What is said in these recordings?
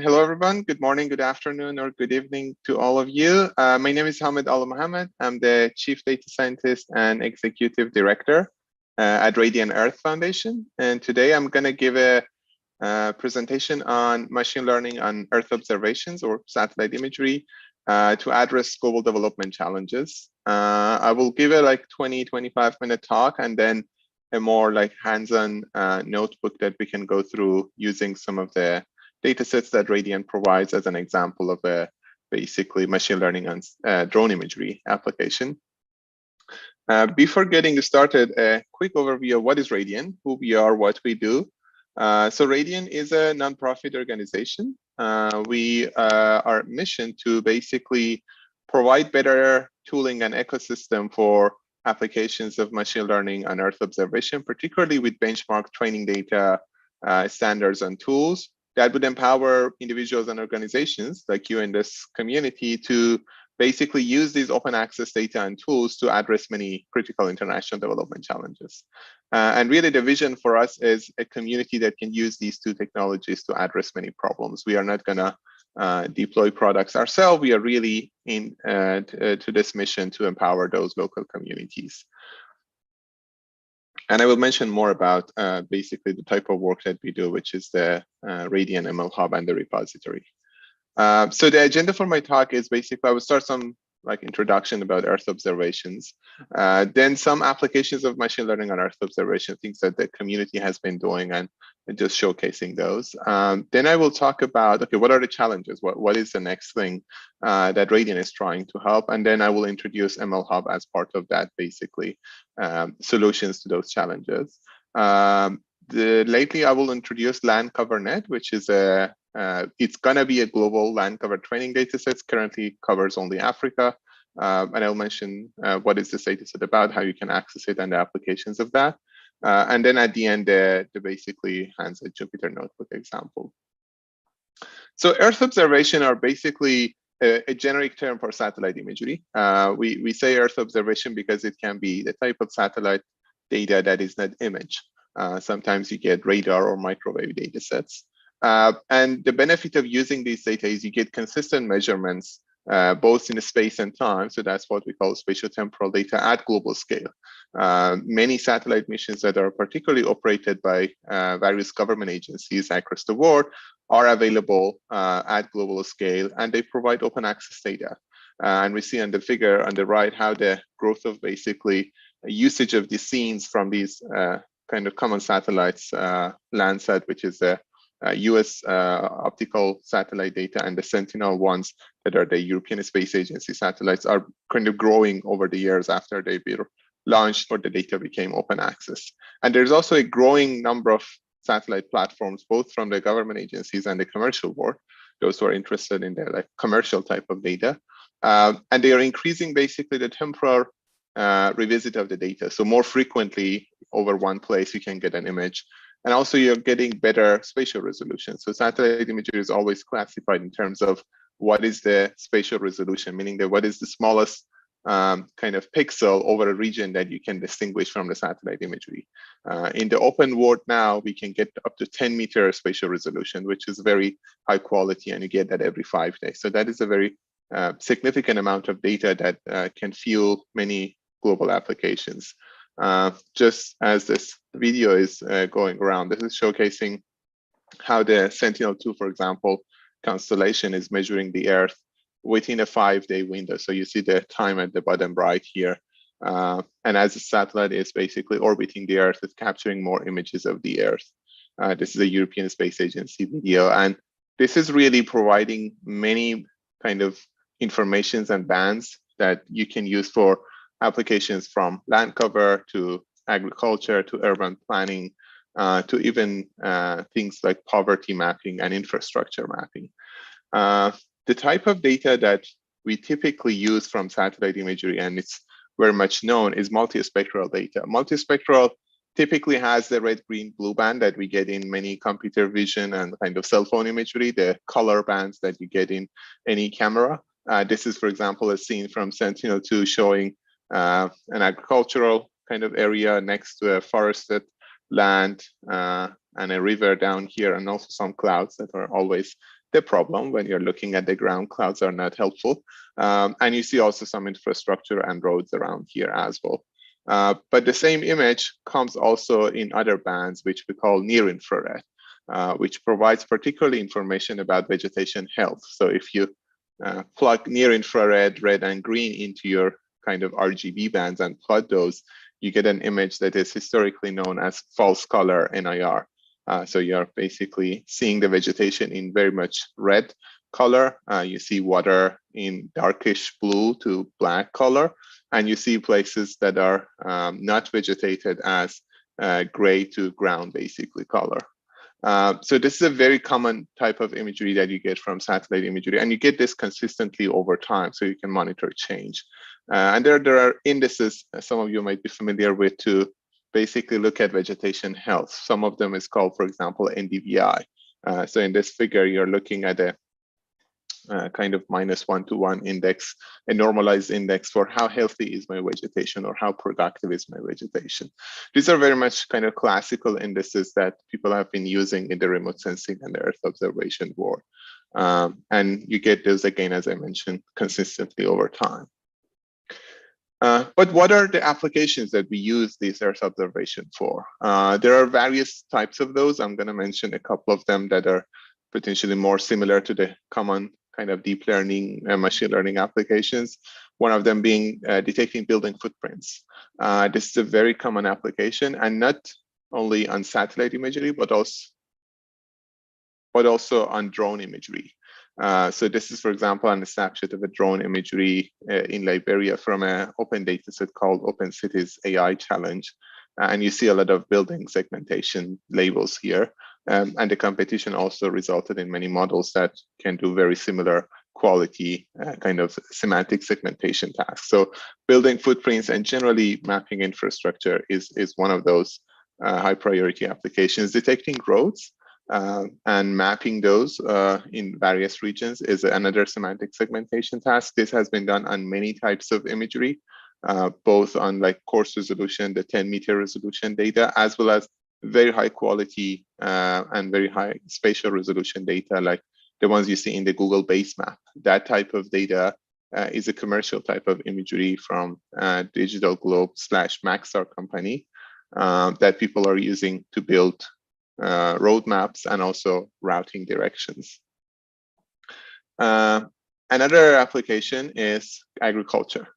Hello, everyone. Good morning, good afternoon, or good evening to all of you. My name is Alemohammad. I'm the Chief Data Scientist and Executive Director at Radiant Earth Foundation. And today I'm going to give a presentation on machine learning on Earth observations or satellite imagery to address global development challenges. I will give a 20-25-minute talk and then a more hands-on notebook that we can go through using some of the data sets that Radiant provides as an example of a basically machine learning on drone imagery application. Before getting started, a quick overview of what is Radiant, who we are, what we do. So Radiant is a nonprofit organization. Our mission to basically provide better tooling and ecosystem for applications of machine learning on Earth observation, particularly with benchmark training data, standards and tools that would empower individuals and organizations like you in this community to basically use these open access data and tools to address many critical international development challenges. And really the vision for us is a community that can use these two technologies to address many problems. We are not gonna deploy products ourselves. We are really in to this mission to empower those local communities. And I will mention more about basically the type of work that we do, which is the Radiant ML Hub and the repository. So the agenda for my talk is basically I will start some introduction about Earth observations, then some applications of machine learning on Earth observation, things that the community has been doing and just showcasing those. Then I will talk about, okay, what are the challenges? What is the next thing that Radiant is trying to help? And then I will introduce ML Hub as part of that, basically, solutions to those challenges. Lately, I will introduce Land Cover Net, which is it's gonna be a global land cover training data set. Currently covers only Africa. And I'll mention what is this data set about, how you can access it and the applications of that. And then at the end, the basically hands a Jupyter Notebook example. So Earth observation are basically a generic term for satellite imagery. We say Earth observation because it can be the type of satellite data that is not image. Sometimes you get radar or microwave data sets. And the benefit of using these data is you get consistent measurements, both in space and time. So that's what we call spatial temporal data at global scale. Many satellite missions that are particularly operated by various government agencies across the world are available at global scale, and they provide open access data. And we see on the figure on the right how the growth of basically usage of the scenes from these kind of common satellites, Landsat, which is a US optical satellite data, and the Sentinel ones that are the European Space Agency satellites are kind of growing over the years after they were launched or the data became open access. And there's also a growing number of satellite platforms, both from the government agencies and the commercial world, those who are interested in the commercial type of data. And they are increasing basically the temporal revisit of the data. So more frequently over one place, you can get an image. And also you're getting better spatial resolution. So satellite imagery is always classified in terms of what is the spatial resolution, meaning that what is the smallest kind of pixel over a region that you can distinguish from the satellite imagery. In the open world now, we can get up to 10-meter spatial resolution, which is very high quality, and you get that every 5 days. So that is a very significant amount of data that can fuel many global applications. Just as this video is going around, this is showcasing how the Sentinel-2, for example, constellation is measuring the Earth within a 5-day window. So you see the time at the bottom right here. And as the satellite is basically orbiting the Earth, it's capturing more images of the Earth. This is a European Space Agency video. And this is really providing many kind of informations and bands that you can use for applications from land cover to agriculture to urban planning to even things like poverty mapping and infrastructure mapping. The type of data that we typically use from satellite imagery, and it's very much known, is multi-spectral data. Multi-spectral typically has the red, green, blue band that we get in many computer vision and kind of cell phone imagery, the color bands that you get in any camera. This is, for example, a scene from Sentinel-2 showing an agricultural kind of area next to a forested land and a river down here, and also some clouds that are always the problem when you're looking at the ground. Clouds are not helpful. And you see also some infrastructure and roads around here as well. But the same image comes also in other bands, which we call near infrared, which provides particularly information about vegetation health. So if you plug near infrared, red and green into your kind of RGB bands and plot those, you get an image that is historically known as false color NIR. So you're basically seeing the vegetation in very much red color. You see water in darkish blue to black color, and you see places that are not vegetated as gray to ground basically color. So this is a very common type of imagery that you get from satellite imagery, and you get this consistently over time, so you can monitor change. And there are indices some of you might be familiar with to basically look at vegetation health. Some of them is called, for example, NDVI. So in this figure, you're looking at a kind of -1 to 1 index, a normalized index for how healthy is my vegetation or how productive is my vegetation. These are very much kind of classical indices that people have been using in the remote sensing and the Earth observation world. And you get those again, as I mentioned, consistently over time. But what are the applications that we use this Earth observation for? There are various types of those. I'm going to mention a couple of them that are potentially more similar to the common kind of deep learning and machine learning applications. One of them being detecting building footprints. This is a very common application, and not only on satellite imagery, but also on drone imagery. So this is, for example, on a snapshot of a drone imagery in Liberia from an open dataset called Open Cities AI Challenge. And you see a lot of building segmentation labels here. And the competition also resulted in many models that can do very similar quality kind of semantic segmentation tasks. So building footprints and generally mapping infrastructure is one of those high priority applications. Detecting roads and mapping those in various regions is another semantic segmentation task. This has been done on many types of imagery, both on like coarse resolution, the 10-meter resolution data, as well as very high quality and very high spatial resolution data, like the ones you see in the Google base map. That type of data is a commercial type of imagery from Digital Globe / Maxar company that people are using to build roadmaps and also routing directions. Another application is agriculture.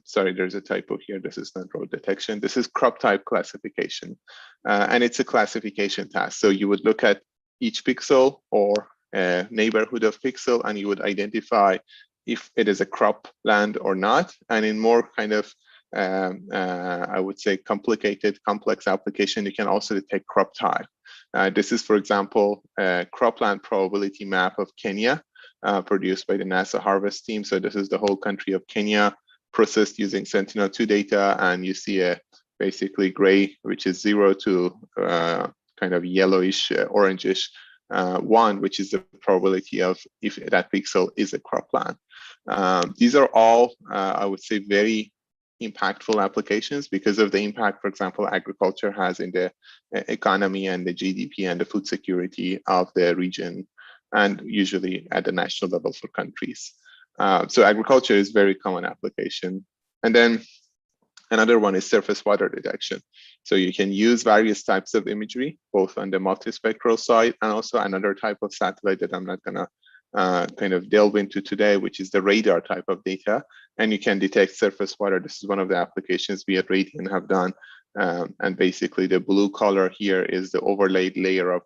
Sorry, there's a typo here. This is not road detection. This is crop type classification. And it's a classification task. So you would look at each pixel or a neighborhood of pixel, and you would identify if it is a crop land or not. And in more kind of, I would say, complex application, you can also detect crop type. This is, for example, a cropland probability map of Kenya, produced by the NASA Harvest team. So this is the whole country of Kenya, processed using Sentinel-2 data, and you see a basically gray, which is 0 to kind of yellowish, orangish 1, which is the probability of if that pixel is a cropland. These are all, I would say, very impactful applications because of the impact, for example, agriculture has in the economy and the GDP and the food security of the region, and usually at the national level for countries. So agriculture is very common application. And then another one is surface water detection. So you can use various types of imagery, both on the multispectral side and also another type of satellite that I'm not gonna kind of delve into today, which is the radar type of data. And you can detect surface water. This is one of the applications we at Radian have done. And basically the blue color here is the overlaid layer of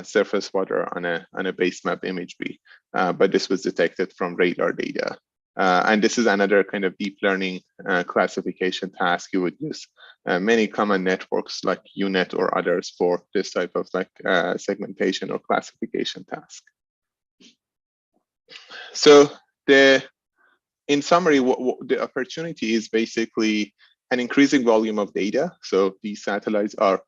surface water on a base map imagery. But this was detected from radar data. And this is another kind of deep learning classification task. You would use many common networks like UNet or others for this type of like segmentation or classification task. So in summary, the opportunity is basically an increasing volume of data. So these satellites are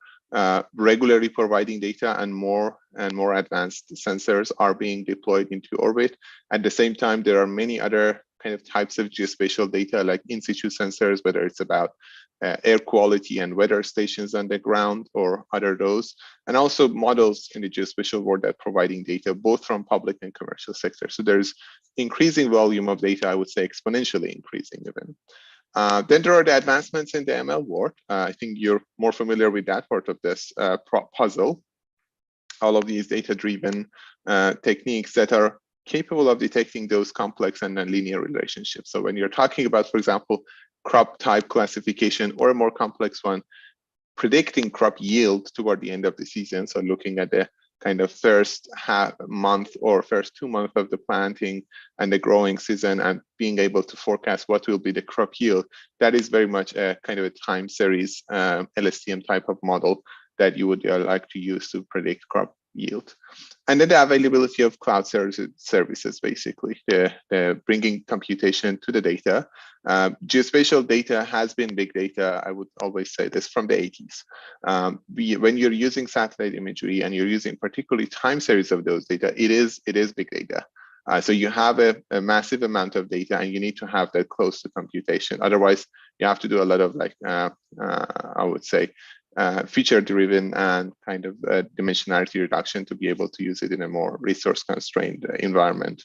regularly providing data, and more advanced sensors are being deployed into orbit. At the same time, there are many other kind of types of geospatial data like in situ sensors, whether it's about air quality and weather stations on the ground or other those, and also models in the geospatial world that providing data both from public and commercial sector. So there's increasing volume of data, I would say exponentially increasing even. Then there are the advancements in the ML world. I think you're more familiar with that part of this puzzle. All of these data-driven techniques that are capable of detecting those complex and nonlinear relationships. So when you're talking about, for example, crop type classification or a more complex one, predicting crop yield toward the end of the season. So looking at the kind of first month or first 2 months of the planting and the growing season and being able to forecast what will be the crop yield, that is very much a kind of a time series LSTM type of model that you would like to use to predict crop yield. And then the availability of cloud services, basically, the bringing computation to the data. Geospatial data has been big data. I would always say this from the 80s. When you're using satellite imagery and you're using particularly time series of those data, it is big data. So you have a massive amount of data and you need to have that close to computation. Otherwise, you have to do a lot of I would say, feature-driven and kind of dimensionality reduction to be able to use it in a more resource-constrained environment.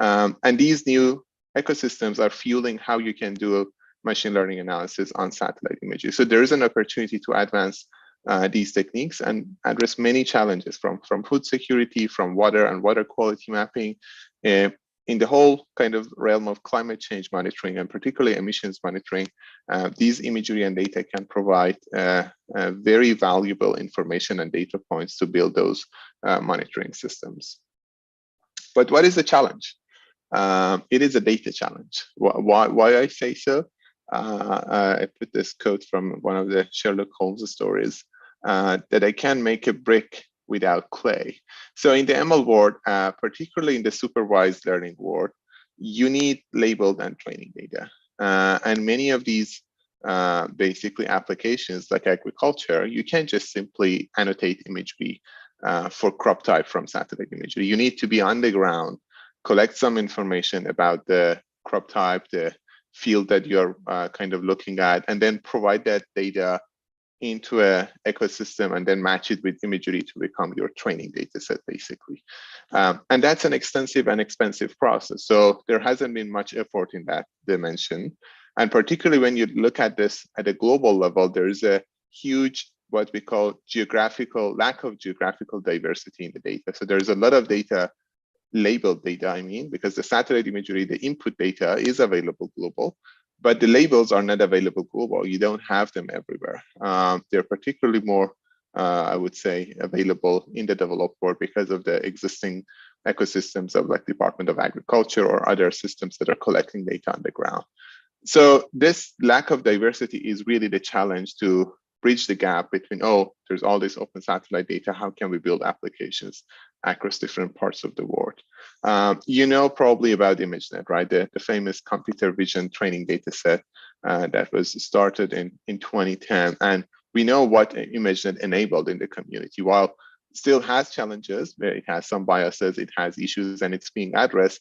And these new ecosystems are fueling how you can do machine learning analysis on satellite images. So there is an opportunity to advance these techniques and address many challenges from food security, from water and water quality mapping, in the whole kind of realm of climate change monitoring and particularly emissions monitoring. These imagery and data can provide very valuable information and data points to build those monitoring systems. But what is the challenge? It is a data challenge. Why I say so? I put this quote from one of the Sherlock Holmes stories, that I can make a brick without clay. So in the ML world, particularly in the supervised learning world, you need labeled and training data. And many of these basically applications like agriculture, you can't just simply annotate imagery for crop type from satellite imagery. You need to be on the ground, collect some information about the crop type, the field that you're kind of looking at, and then provide that data into an ecosystem and then match it with imagery to become your training data set, basically. And that's an extensive and expensive process. So there hasn't been much effort in that dimension. And particularly when you look at this at a global level, there's a huge, what we call lack of geographical diversity in the data. So there's a lot of data, labeled data, I mean, because the satellite imagery, the input data is available global, but the labels are not available global. You don't have them everywhere. They're particularly more, I would say, available in the developed world because of the existing ecosystems of like Department of Agriculture or other systems that are collecting data on the ground. So this lack of diversity is really the challenge to bridge the gap between, oh, there's all this open satellite data, how can we build applications across different parts of the world? You know probably about ImageNet, right? The famous computer vision training data set that was started in 2010. And we know what ImageNet enabled in the community. While it still has challenges, it has some biases, it has issues, and it's being addressed.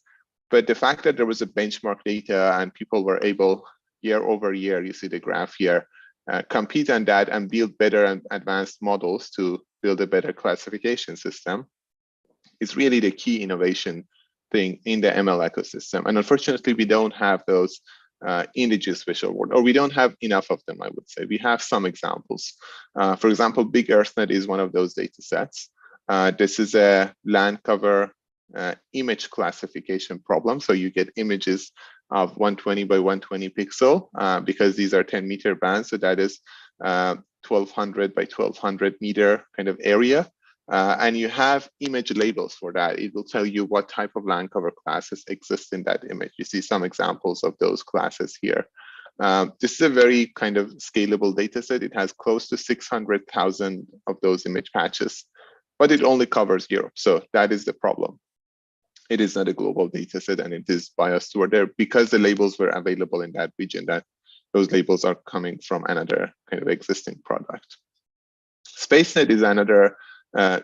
But the fact that there was a benchmark data and people were able, year over year, you see the graph here, compete on that and build better and advanced models to build a better classification system is really the key innovation thing in the ML ecosystem. And unfortunately, we don't have those in the geospatial world, or we don't have enough of them, I would say. We have some examples. For example, Big EarthNet is one of those data sets. This is a land cover image classification problem. So you get images of 120 by 120 pixel because these are 10-meter bands. So that is 1200 by 1200 meter kind of area. And you have image labels for that. It will tell you what type of land cover classes exist in that image. You see some examples of those classes here. This is a very kind of scalable data set. It has close to 600,000 of those image patches, but it only covers Europe. So that is the problem. It is not a global data set, and it is biased toward there because the labels were available in that region, that those labels are coming from another kind of existing product. Spacenet is another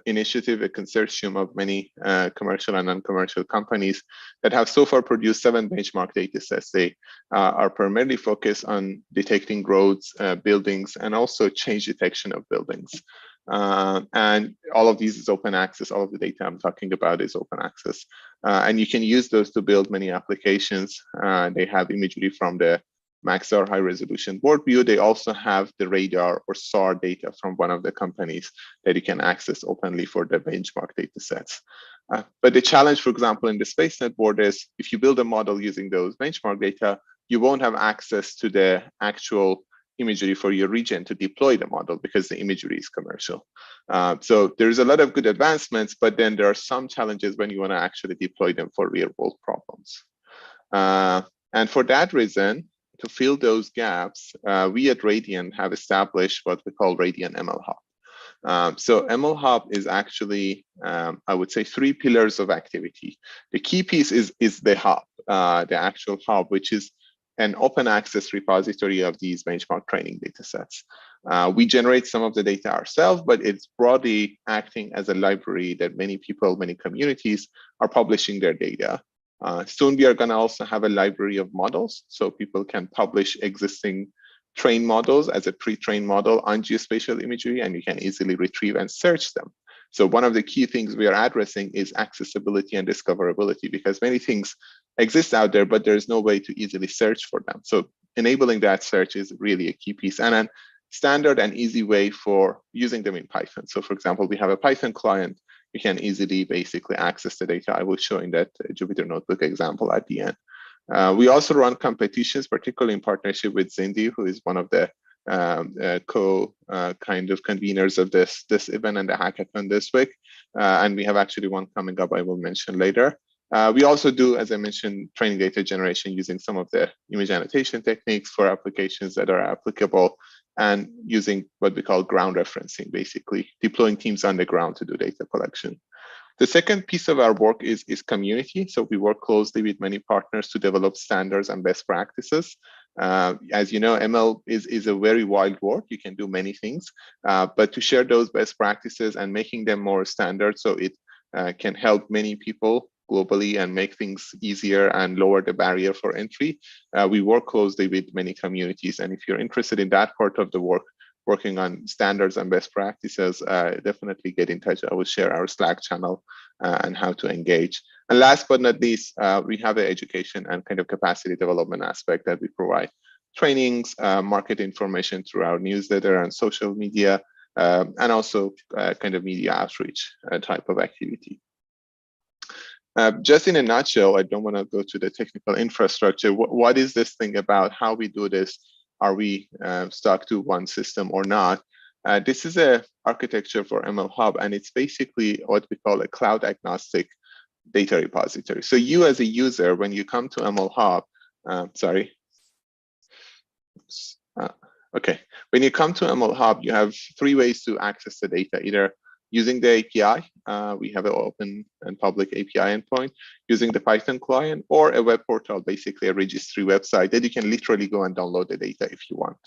initiative, a consortium of many commercial and non-commercial companies that have so far produced 7 benchmark data sets. They are primarily focused on detecting roads, buildings, and also change detection of buildings. And all of these is open access. All of the data I'm talking about is open access. And you can use those to build many applications. They have imagery from the Maxar high resolution board view. They also have the radar or SAR data from one of the companies that you can access openly for the benchmark data sets. But the challenge, for example, in the Spacenet board is if you build a model using those benchmark data, you won't have access to the actual imagery for your region to deploy the model because the imagery is commercial. So there's a lot of good advancements, but then there are some challenges when you want to actually deploy them for real world problems. And for that reason, to fill those gaps, we at Radian have established what we call Radian ML Hub. So ML Hub is actually, I would say, 3 pillars of activity. The key piece is the hub, the actual hub, which is an open access repository of these benchmark training data sets. We generate some of the data ourselves, but it's broadly acting as a library that many people, many communities are publishing their data. Soon we are going to also have a library of models, so people can publish existing trained models as a pre-trained model on geospatial imagery, and you can easily retrieve and search them. So one of the key things we are addressing is accessibility and discoverability, because many things exist out there, but there's no way to easily search for them. So enabling that search is really a key piece, and a standard and easy way for using them in Python. So for example, we have a Python client. You can easily basically access the data. I will show in that Jupyter Notebook example at the end. We also run competitions, particularly in partnership with Zindi, who is one of the kind of conveners of this event and the hackathon this week. And we have actually one coming up I will mention later. We also do, as I mentioned, training data generation using some of the image annotation techniques for applications that are applicable, and using what we call ground referencing, basically deploying teams on the ground to do data collection. The second piece of our work is community. So we work closely with many partners to develop standards and best practices. As you know, ML is a very wide work. You can do many things, but to share those best practices and making them more standard so it can help many people globally and make things easier and lower the barrier for entry. We work closely with many communities. And if you're interested in that part of the work, working on standards and best practices, definitely get in touch. I will share our Slack channel and how to engage. And last but not least, we have an education and kind of capacity development aspect that we provide trainings, market information through our newsletter and social media, and also kind of media outreach type of activity. Just in a nutshell, I don't want to go to the technical infrastructure. What is this thing about? How we do this? Are we stuck to one system or not? This is a architecture for ML Hub, and it's basically what we call a cloud agnostic data repository. So you as a user, when you come to ML Hub, when you come to ML Hub, you have 3 ways to access the data, either using the API, we have an open and public API endpoint, using the Python client, or a web portal, basically a registry website that you can literally go and download the data if you want.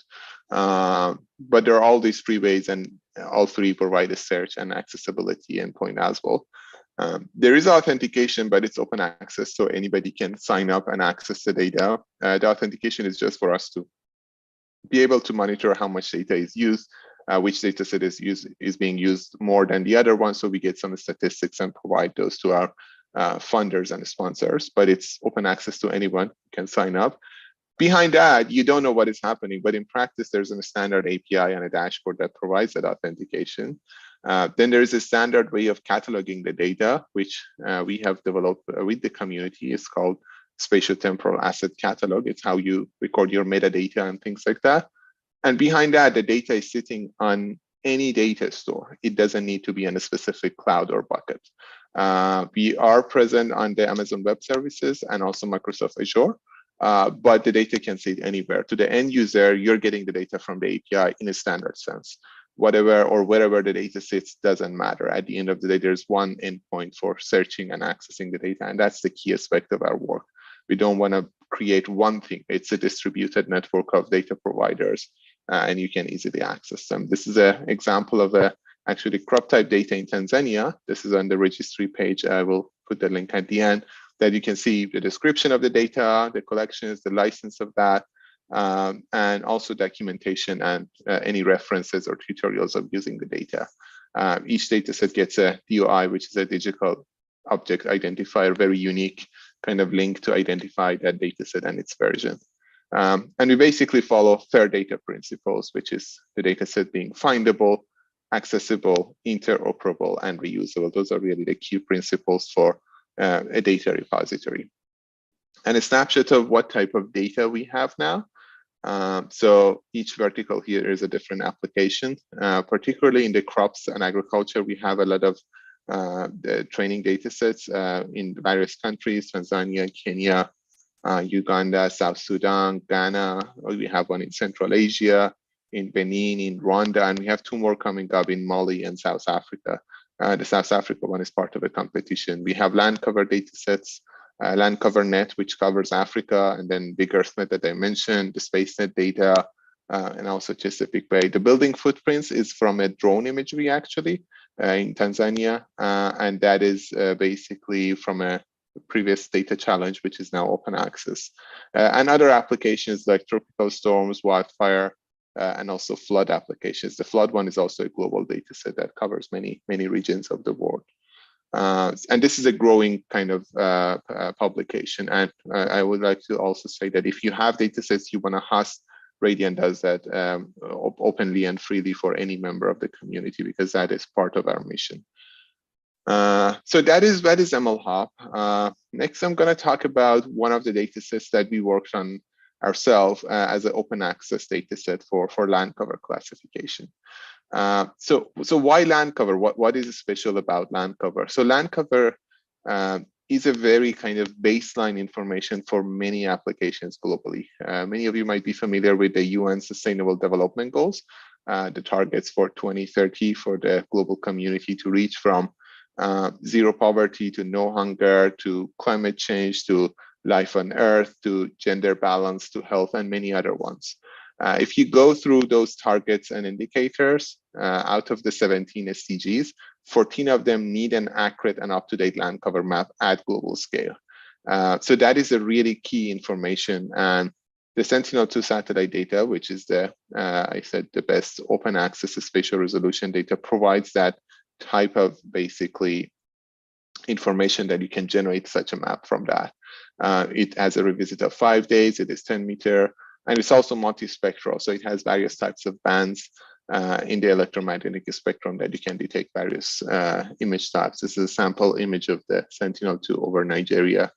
But there are all these 3 ways, and all 3 provide a search and accessibility endpoint as well. There is authentication, but it's open access, so anybody can sign up and access the data. The authentication is just for us to be able to monitor how much data is used, which data set is being used more than the other one. So we get some statistics and provide those to our funders and sponsors, but it's open access to anyone who can sign up. Behind that, you don't know what is happening, but in practice, there's a standard API and a dashboard that provides that authentication. Then there is a standard way of cataloging the data, which we have developed with the community. It's called Spatial Temporal Asset Catalog. It's how you record your metadata and things like that. And behind that, the data is sitting on any data store. It doesn't need to be in a specific cloud or bucket. We are present on the Amazon Web Services and also Microsoft Azure, but the data can sit anywhere. To the end user, you're getting the data from the API in a standard sense. Whatever or wherever the data sits doesn't matter. At the end of the day, there's one endpoint for searching and accessing the data, and that's the key aspect of our work. We don't want to create one thing. It's a distributed network of data providers, and you can easily access them. This is an example of a actually crop type data in Tanzania. This is on the registry page. I will put the link at the end, that you can see the description of the data, the collections, the license of that, and also documentation and any references or tutorials of using the data. Each data set gets a DOI, which is a digital object identifier, very unique kind of link to identify that data set and its version. And we basically follow fair data principles, which is the data set being findable, accessible, interoperable, and reusable. Those are really the key principles for a data repository. And a snapshot of what type of data we have now. So each vertical here is a different application, particularly in the crops and agriculture. We have a lot of the training data sets in various countries, Tanzania, Kenya, Uganda, South Sudan, Ghana. We have one in Central Asia, in Benin, in Rwanda, and we have 2 more coming up in Mali and South Africa. The South Africa one is part of a competition. We have land cover data sets, land cover net, which covers Africa, and then big EarthNet that I mentioned, the Spacenet data, and also Chesapeake Bay. The building footprints is from a drone imagery, actually, in Tanzania, and that is basically from a previous data challenge, which is now open access. And other applications like tropical storms, wildfire, and also flood applications. The flood one is also a global data set that covers many regions of the world. And this is a growing kind of publication. And I would like to also say that if you have data sets you want to host, Radian does that openly and freely for any member of the community, because that is part of our mission. So that is MLHop. Next, I'm going to talk about one of the data sets that we worked on ourselves as an open access data set for land cover classification. So why land cover? What is special about land cover? So land cover is a very kind of baseline information for many applications globally. Many of you might be familiar with the UN Sustainable Development Goals, the targets for 2030 for the global community to reach from zero poverty to no hunger, to climate change, to life on Earth, to gender balance, to health, and many other ones. If you go through those targets and indicators, out of the 17 SDGs, 14 of them need an accurate and up-to-date land cover map at global scale. So that is a really key information. And the Sentinel-2 satellite data, which is the, I said, the best open access spatial resolution data, provides that type of basically information that you can generate such a map from that. It has a revisit of 5 days, it is 10 meter, and it's also multi-spectral. So it has various types of bands in the electromagnetic spectrum that you can detect various image types. This is a sample image of the Sentinel-2 over Nigeria.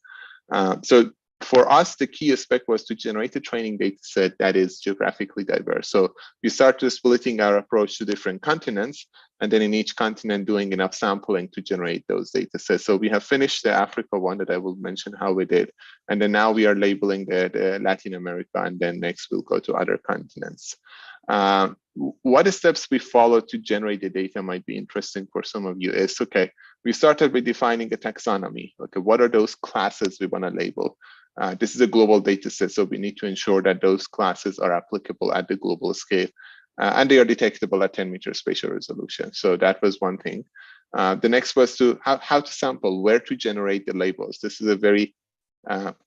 So for us, the key aspect was to generate a training data set that is geographically diverse. So we started splitting our approach to different continents, and then in each continent doing enough sampling to generate those data sets. So we have finished the Africa one that I will mention how we did. And then now we are labeling the Latin America, and then next we'll go to other continents. What steps we follow to generate the data might be interesting for some of you is, okay, we started with defining a taxonomy. Okay, what are those classes we want to label? This is a global data set, so we need to ensure that those classes are applicable at the global scale, and they are detectable at 10 meter spatial resolution. So that was one thing. The next was to how to sample, where to generate the labels. This is a very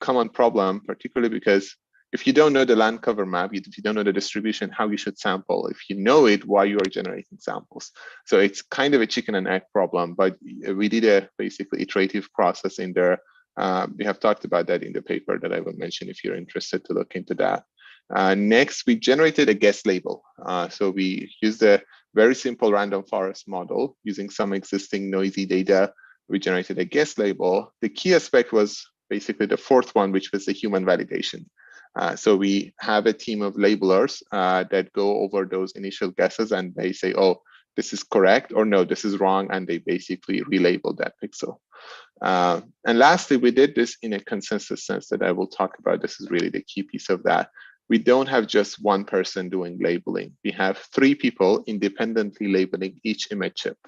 common problem, particularly because if you don't know the land cover map, if you don't know the distribution, how you should sample. If you know it, why you are generating samples. So it's kind of a chicken and egg problem, but we did a basically iterative process in there. We have talked about that in the paper that I will mention if you're interested to look into that. Next, we generated a guess label. So we used a very simple random forest model using some existing noisy data. We generated a guess label. The key aspect was basically the fourth one, which was the human validation. So we have a team of labelers that go over those initial guesses, and they say, oh, this is correct, or no, this is wrong, and they basically relabel that pixel. And lastly, we did this in a consensus sense that I will talk about. This is really the key piece of that. We don't have just one person doing labeling. We have 3 people independently labeling each image chip.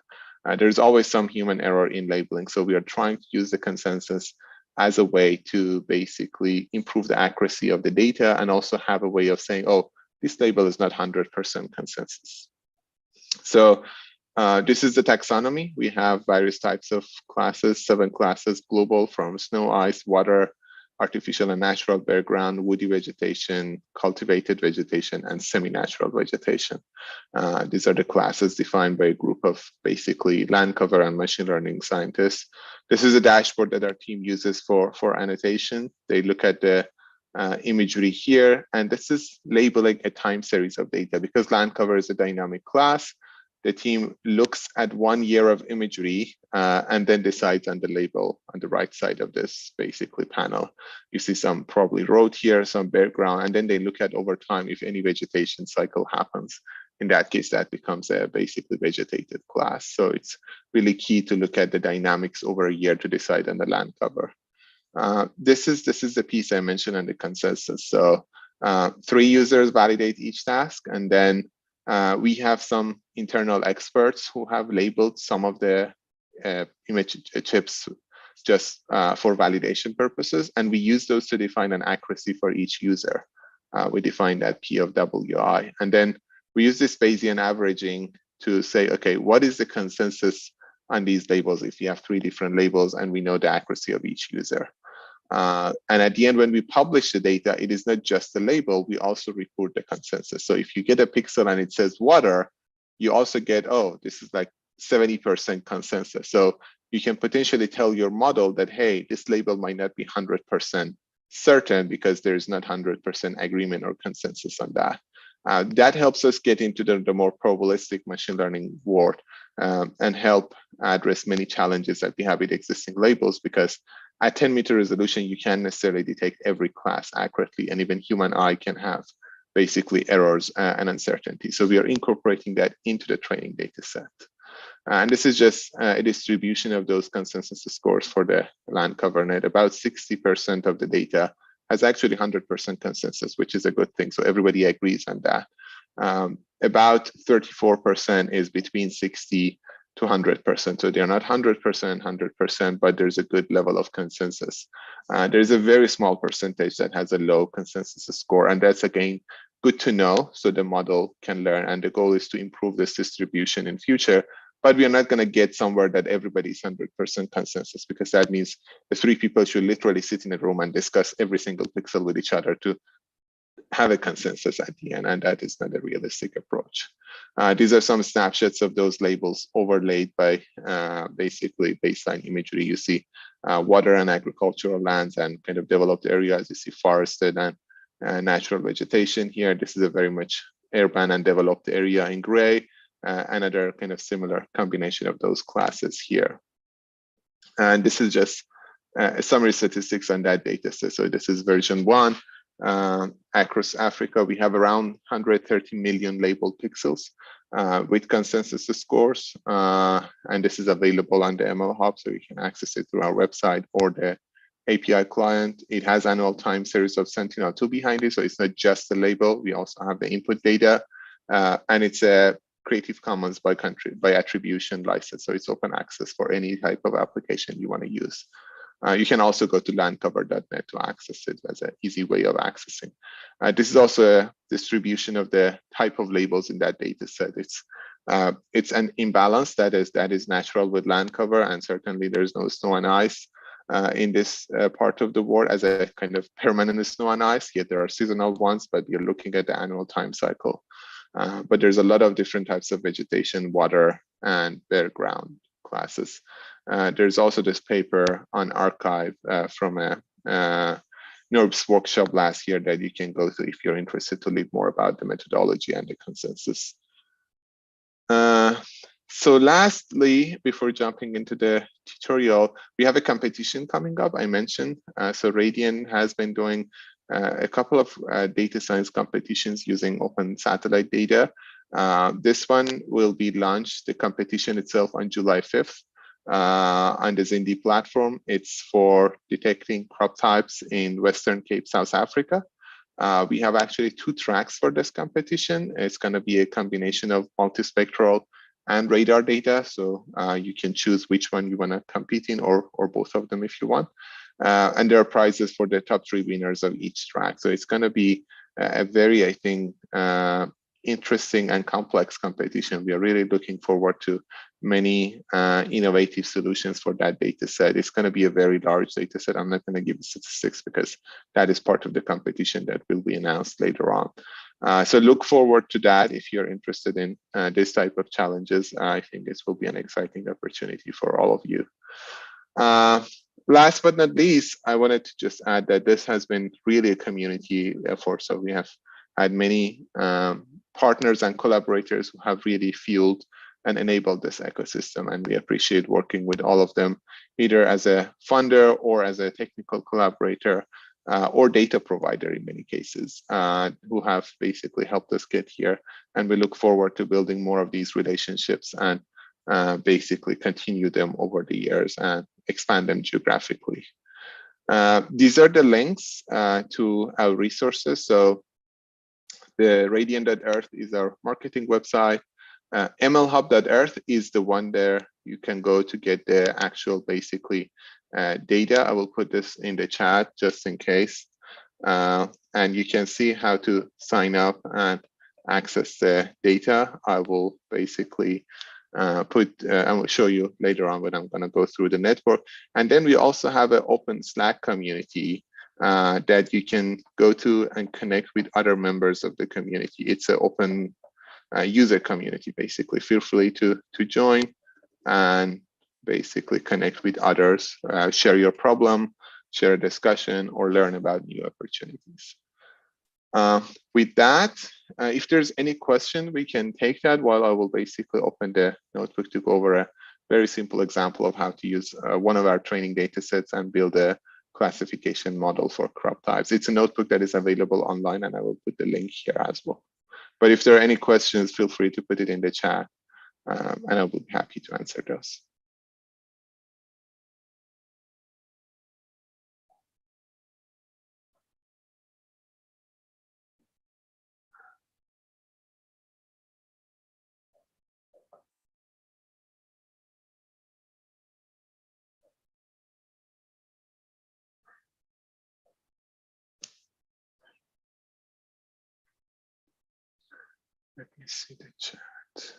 There's always some human error in labeling, so we are trying to use the consensus as a way to basically improve the accuracy of the data, and also have a way of saying, oh, this label is not 100% consensus. So This is the taxonomy. We have various types of classes, 7 classes global, from snow, ice, water, artificial and natural bare ground, woody vegetation, cultivated vegetation, and semi-natural vegetation. These are the classes defined by a group of basically land cover and machine learning scientists. This is a dashboard that our team uses for annotation. They look at the imagery here, and this is labeling a time series of data. Because land cover is a dynamic class, the team looks at 1 year of imagery and then decides on the label on the right side of this basically panel. You see some probably road here, some bare ground, and then they look at over time if any vegetation cycle happens. In that case, that becomes a basically vegetated class. So it's really key to look at the dynamics over a year to decide on the land cover. This is the piece I mentioned on the consensus. So 3 users validate each task, and then we have some internal experts who have labeled some of the image chips just for validation purposes, and we use those to define an accuracy for each user. We define that P of WI, and then we use this Bayesian averaging to say, okay, what is the consensus on these labels if you have 3 different labels and we know the accuracy of each user. And at the end, when we publish the data, it is not just the label, we also report the consensus. So if you get a pixel and it says water, you also get, oh, this is like 70% consensus. So you can potentially tell your model that, hey, this label might not be 100% certain because there's not 100% agreement or consensus on that. That helps us get into the more probabilistic machine learning world and help address many challenges that we have with existing labels, because at 10-meter resolution, you can't necessarily detect every class accurately, and even human eye can have basically errors and uncertainty. So we are incorporating that into the training data set. And this is just a distribution of those consensus scores for the land cover net. About 60% of the data has actually 100% consensus, which is a good thing. So everybody agrees on that. About 34% is between 60 to 100%. So they're not 100%, but there's a good level of consensus. There's a very small percentage that has a low consensus score. And that's, again, good to know so the model can learn. And the goal is to improve this distribution in future. But we are not going to get somewhere that everybody's 100% consensus, because that means the 3 people should literally sit in a room and discuss every single pixel with each other to have a consensus at the end, and that is not a realistic approach. These are some snapshots of those labels overlaid by basically baseline imagery. You see water and agricultural lands and kind of developed areas. You see forested and natural vegetation here. This is a very much urban and developed area in gray. Another kind of similar combination of those classes here. And this is just summary statistics on that data set. So this is version 1. Across Africa, we have around 130 million labeled pixels with consensus scores. And this is available on the ML Hub, so you can access it through our website or the API client. It has annual time series of Sentinel-2 behind it, so it's not just the label. We also have the input data, and it's a Creative Commons by attribution license, so it's open access for any type of application you want to use. You can also go to landcover.net to access it as an easy way of accessing. This is also a distribution of the type of labels in that data set. It's an imbalance that is natural with land cover, and certainly there's no snow and ice in this part of the world as a kind of permanent snow and ice. Yet there are seasonal ones, but you're looking at the annual time cycle. But there's a lot of different types of vegetation, water, and bare ground classes. There's also this paper on archive from a NURBS workshop last year that you can go to if you're interested to learn more about the methodology and the consensus. So lastly, before jumping into the tutorial, we have a competition coming up, I mentioned. So Radian has been doing a couple of data science competitions using open satellite data. This one will be launched, the competition itself, on July 5th on the Zindi platform. It's for detecting crop types in Western Cape, South Africa. We have actually 2 tracks for this competition. It's going to be a combination of multispectral and radar data. So you can choose which one you want to compete in, or both of them if you want. And there are prizes for the top 3 winners of each track. So it's going to be a very, I think, interesting and complex competition. We are really looking forward to many innovative solutions for that data set. It's going to be a very large data set. I'm not going to give the statistics because that is part of the competition that will be announced later on. So look forward to that if you're interested in this type of challenges. I think this will be an exciting opportunity for all of you. Last but not least, I wanted to just add that this has been really a community effort. So we have had many partners and collaborators who have really fueled and enabled this ecosystem. And we appreciate working with all of them, either as a funder or as a technical collaborator or data provider in many cases, who have basically helped us get here. And we look forward to building more of these relationships and basically continue them over the years and expand them geographically. These are the links to our resources. So the radian.earth is our marketing website. mlhub.earth is the one there you can go to get the actual basically data. I will put this in the chat just in case. And you can see how to sign up and access the data. I will basically I will show you later on when I'm going to go through the network. And then we also have an open Slack community that you can go to and connect with other members of the community. It's an open user community, basically. Feel free to join and basically connect with others, share your problem, share a discussion, or learn about new opportunities. With that, if there's any question, we can take that while I will basically open the notebook to go over a very simple example of how to use one of our training data sets and build a classification model for crop types. It's a notebook that is available online, and I will put the link here as well. But if there are any questions, feel free to put it in the chat, and I will be happy to answer those. Let me see the chat.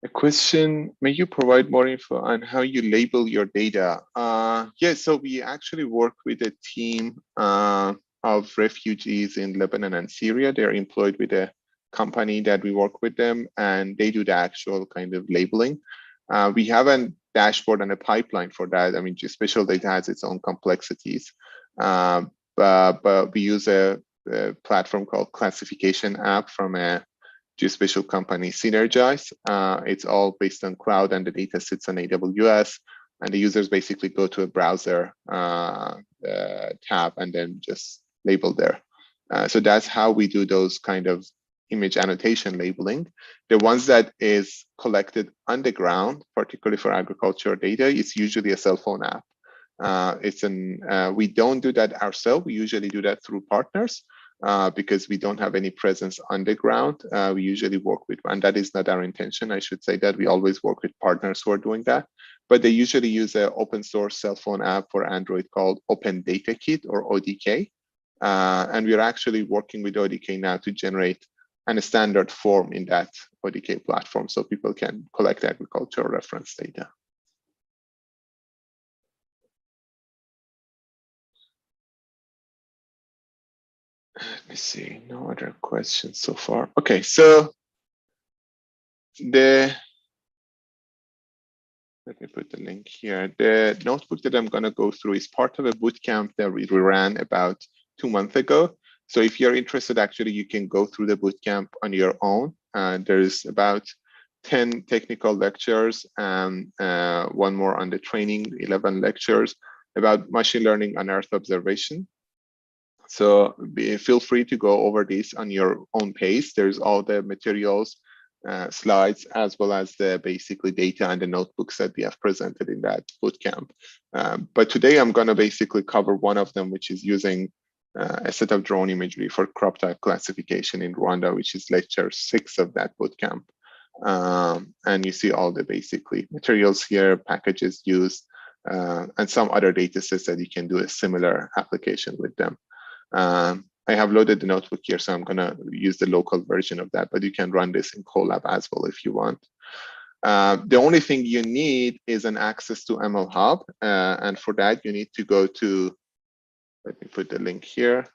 A question, may you provide more info on how you label your data? Yeah, so we actually work with a team of refugees in Lebanon and Syria. They're employed with a company that we work with them, and they do the actual kind of labeling. We have a dashboard and a pipeline for that. I mean, Spatial data has its own complexities, but we use a platform called Classification app from a geospatial company, Synergize. It's all based on cloud, and the data sits on AWS, and the users basically go to a browser tab and then just label there. So that's how we do those kind of image annotation labeling. The ones that is collected on the ground, particularly for agricultural data, it's usually a cell phone app. We don't do that ourselves. We usually do that through partners because we don't have any presence on the ground. We usually work with, and that is not our intention. I should say that we always work with partners who are doing that, but they usually use an open source cell phone app for Android called Open Data Kit or ODK. And we're actually working with ODK now to generate a standard form in that ODK platform so people can collect agricultural reference data. Let me see, no other questions so far. Okay, so let me put the link here. The notebook that I'm going to go through is part of a bootcamp that we ran about 2 months ago. So if you're interested, actually, you can go through the bootcamp on your own. There's about 10 technical lectures and one more on the training, 11 lectures about machine learning on Earth observation. So feel free to go over this on your own pace. There's all the materials, slides, as well as the basically data and the notebooks that we have presented in that bootcamp. But today I'm going to basically cover one of them, which is using a set of drone imagery for crop type classification in Rwanda, which is lecture 6 of that bootcamp. And you see all the basically materials here, packages used, and some other data sets that you can do a similar application with them. I have loaded the notebook here, so I'm gonna use the local version of that, but you can run this in Colab as well if you want. The only thing you need is an access to ML Hub. And for that, you need to go to, let me put the link here,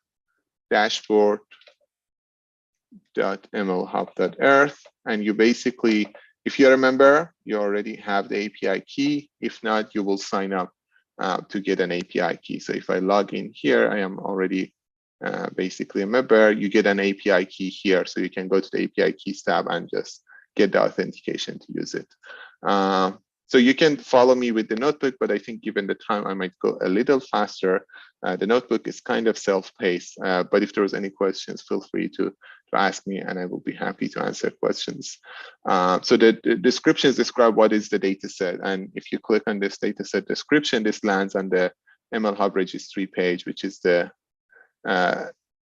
dashboard.mlhub.earth. And you basically, if you remember, you already have the API key. If not, you will sign up to get an API key. So if I log in here, I am already basically a member. You get an API key here. So you can go to the API keys tab and just get the authentication to use it. So you can follow me with the notebook, but I think given the time, I might go a little faster. The notebook is kind of self-paced, but if there was any questions, feel free to ask me and I will be happy to answer questions. So the descriptions describe what is the data set. And if you click on this data set description, this lands on the ML Hub registry page, which is the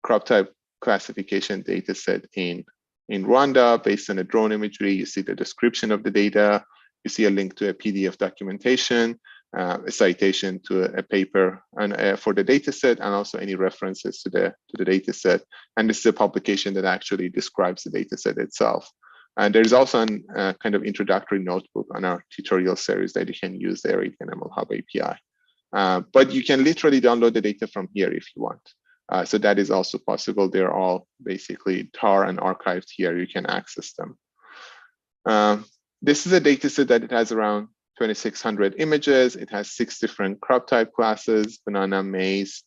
crop type classification data set in Rwanda based on a drone imagery. You see the description of the data. You see a link to a PDF documentation, a citation to a paper and for the data set, and also any references to the data set. And this is a publication that actually describes the data set itself. And there's also a kind of introductory notebook on our tutorial series that you can use there in ML Hub API. But you can literally download the data from here if you want. So that is also possible. They're all basically tar and archived here. You can access them. This is a data set that it has around 2,600 images. It has 6 different crop type classes: banana, maize,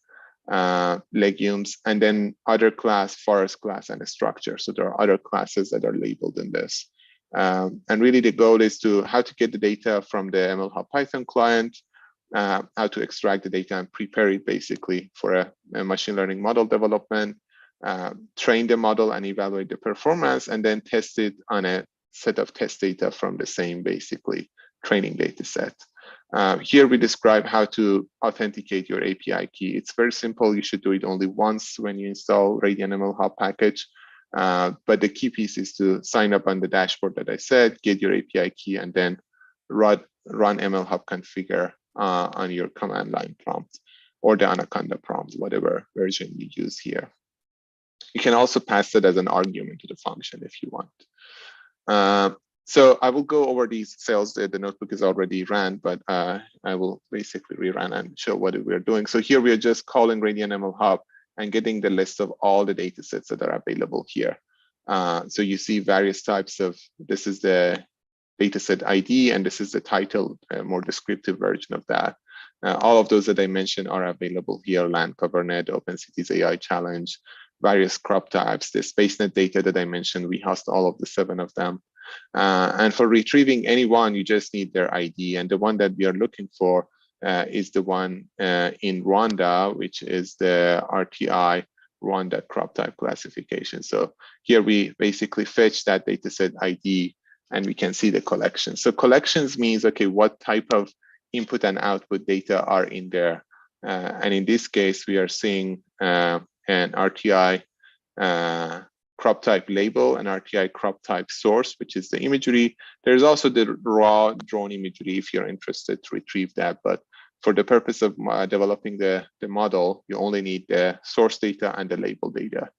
legumes, and then other class, forest class, and a structure. So there are other classes that are labeled in this. And really the goal is to how to get the data from the ML Hub Python client, how to extract the data and prepare it basically for a machine learning model development, train the model and evaluate the performance, and then test it on a set of test data from the same basically training data set. Here we describe how to authenticate your API key. It's very simple. You should do it only once when you install Radian ML Hub package. But the key piece is to sign up on the dashboard that I said, get your API key, and then run ML Hub configure on your command line prompt or the Anaconda prompt, whatever version you use here. You can also pass it as an argument to the function if you want. So I will go over these cells. The notebook is already ran, but I will basically rerun and show what we're doing. So here we are just calling Radian ML Hub and getting the list of all the data sets that are available here. So you see various types of, this is the dataset ID, and this is the title, more descriptive version of that. All of those that I mentioned are available here: Land Cover Net, OpenCities AI Challenge, various crop types, the Spacenet data that I mentioned. We host all of the 7 of them. And for retrieving any one, you just need their ID. And the one that we are looking for is the one in Rwanda, which is the RTI Rwanda crop type classification. So here we basically fetch that dataset ID, and we can see the collection. So collections means, okay, what type of input and output data are in there? And in this case, we are seeing an RTI crop type label, an RTI crop type source, which is the imagery. There's also the raw drone imagery if you're interested to retrieve that. But for the purpose of developing the model, you only need the source data and the label data,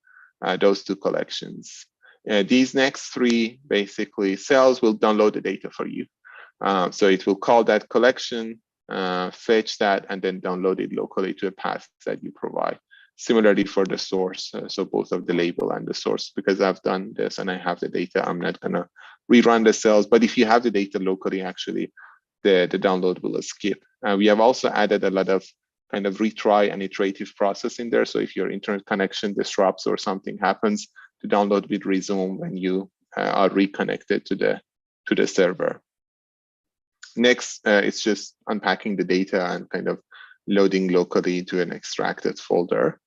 those 2 collections. These next 3 basically cells will download the data for you. So it will call that collection, fetch that, and then download it locally to a path that you provide. Similarly for the source, so both of the label and the source, because I've done this and I have the data, I'm not gonna rerun the cells, but if you have the data locally, actually, the download will skip. We have also added a lot of kind of retry and iterative process in there. So if your internet connection disrupts or something happens, the download will resume when you are reconnected to the server. Next, it's just unpacking the data and kind of loading locally into an extracted folder.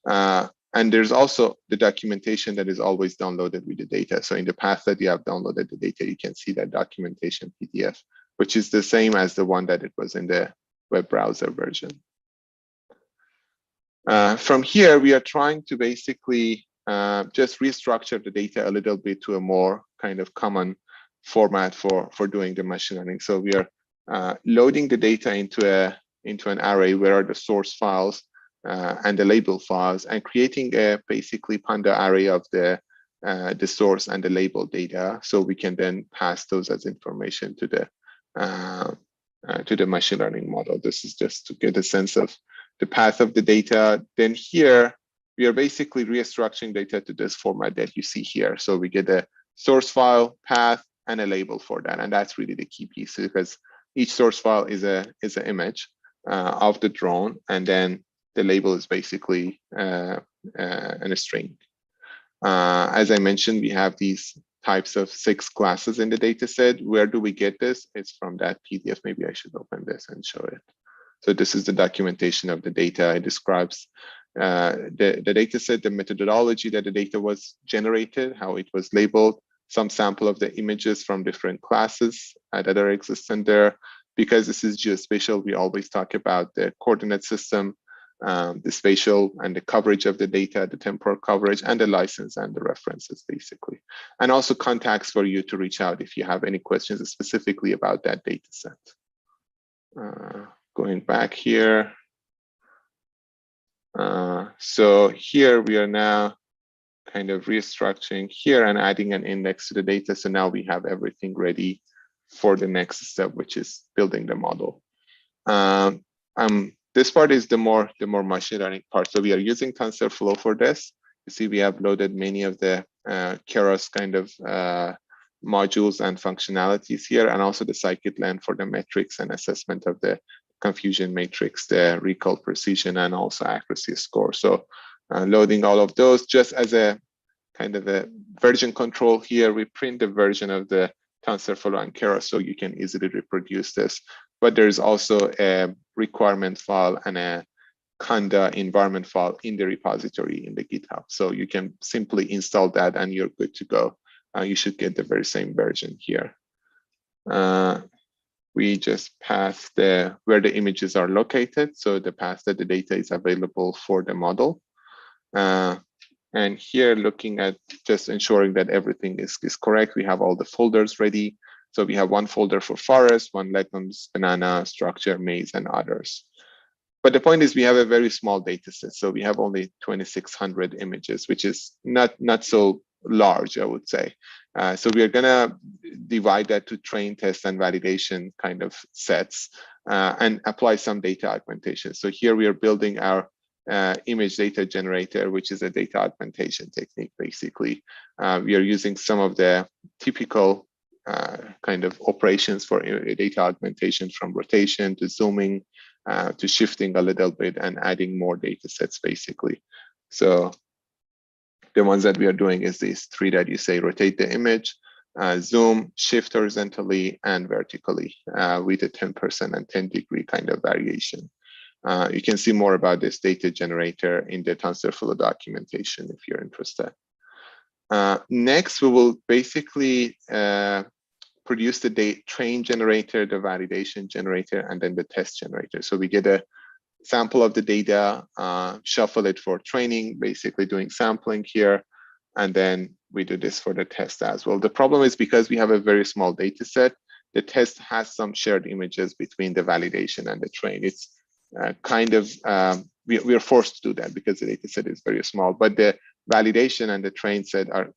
And there's also the documentation that is always downloaded with the data. So in the path that you have downloaded the data, you can see that documentation PDF, which is the same as the one that it was in the web browser version. From here, we are trying to basically just restructure the data a little bit to a more kind of common format for doing the machine learning. So we are loading the data into an array where are the source files, and the label files, and creating a basically Panda array of the source and the label data, so we can then pass those as information to the machine learning model. This is just to get a sense of the path of the data. Then here, we are basically restructuring data to this format that you see here. So we get a source file, path, and a label for that. And that's really the key piece, because each source file is an image of the drone, and then the label is basically a string. As I mentioned, we have these types of 6 classes in the data set. Where do we get this? It's from that PDF. Maybe I should open this and show it. So this is the documentation of the data. It describes the data set, the methodology that the data was generated, how it was labeled, some sample of the images from different classes that are existent there. Because this is geospatial, we always talk about the coordinate system, the spatial and the coverage of the data, the temporal coverage, and the license and the references, basically. And also contacts for you to reach out if you have any questions specifically about that data set. Going back here. So here we are now kind of restructuring here and adding an index to the data. So now we have everything ready for the next step, which is building the model. This part is the more machine learning part. So we are using TensorFlow for this. You see, we have loaded many of the Keras kind of modules and functionalities here, and also the scikit-learn for the metrics and assessment of the confusion matrix, the recall precision, and also accuracy score. So loading all of those just as a kind of a version control here. We print the version of the TensorFlow and Keras so you can easily reproduce this. But there's also a requirement file and a Conda environment file in the repository in the GitHub. So you can simply install that and you're good to go. You should get the very same version here. We just pass where the images are located. So the path that the data is available for the model. And here, looking at just ensuring that everything is correct, we have all the folders ready. So we have one folder for forest, one legumes, banana, structure, maize, and others. But the point is we have a very small data set. So we have only 2,600 images, which is not so large, I would say. So we are gonna divide that to train, test, and validation kind of sets and apply some data augmentation. So here we are building our image data generator, which is a data augmentation technique, basically. We are using some of the typical kind of operations for data augmentation, from rotation to zooming to shifting a little bit and adding more data sets, basically. So the ones that we are doing is these 3 that you say: rotate the image, zoom, shift horizontally and vertically with a 10% and 10-degree kind of variation. You can see more about this data generator in the TensorFlow documentation if you're interested. Next, we will basically produce the train generator, the validation generator, and then the test generator. So we get a sample of the data, shuffle it for training, basically doing sampling here, and then we do this for the test as well. The problem is because we have a very small data set, the test has some shared images between the validation and the train. It's kind of, we are forced to do that because the data set is very small, but the validation and the train set are